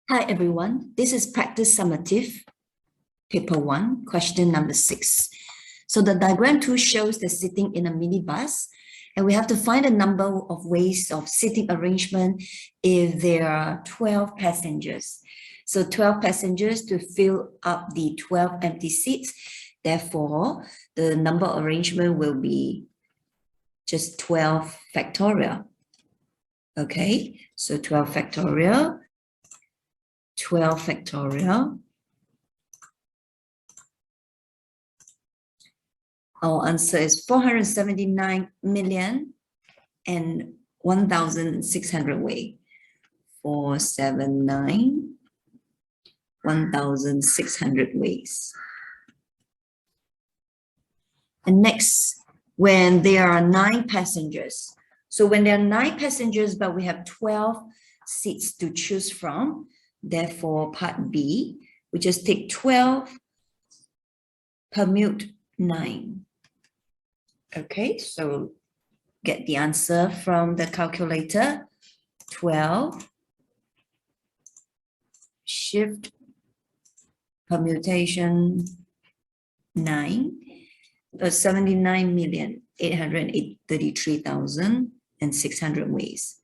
Hi everyone, this is Praktis Sumatif, paper 1, question number 6. So the diagram 2 shows the sitting in a minibus, and we have to find a number of ways of sitting arrangement if there are 12 passengers. So 12 passengers to fill up the 12 empty seats. Therefore, the number arrangement will be just 12 factorial. Okay, so 12 factorial. 12 factorial. Our answer is 479 million and 1,600 way. 479, 1,600 ways. And next, when there are 9 passengers. So when there are 9 passengers, but we have 12 seats to choose from, therefore, part B, we just take 12, permute 9. Okay, so get the answer from the calculator. 12, shift, permutation 9, 79,833,600 ways.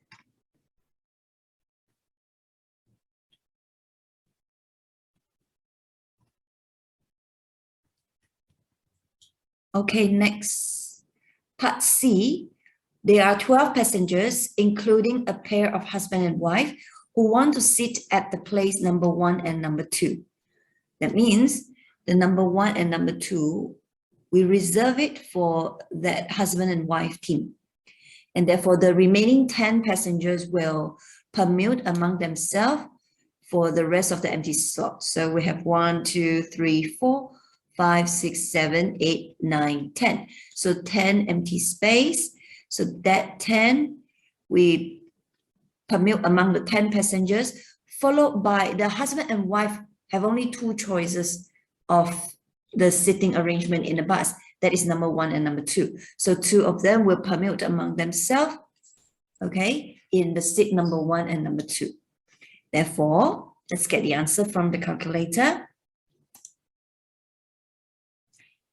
Okay, next, part C, there are 12 passengers, including a pair of husband and wife who want to sit at the place number 1 and number 2. That means the number 1 and number 2, we reserve it for that husband and wife team. And therefore, the remaining 10 passengers will permute among themselves for the rest of the empty slots. So we have 1, 2, 3, 4, 5, 6, 7, 8, 9, 10. So 10 empty space. So that 10, we permute among the 10 passengers, followed by the husband and wife have only 2 choices of the sitting arrangement in the bus. That is number 1 and number 2. So 2 of them will permute among themselves, okay, in the seat number 1 and number 2. Therefore, let's get the answer from the calculator.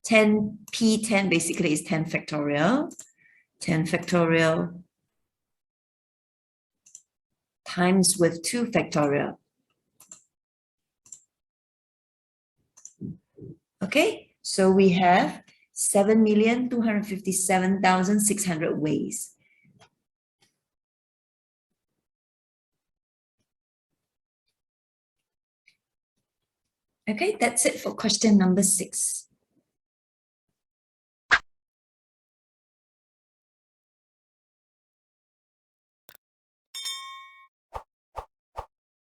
10 P10 basically is 10 factorial. 10 factorial times with 2 factorial. Okay, so we have 7,257,600 ways. Okay, that's it for question number 6.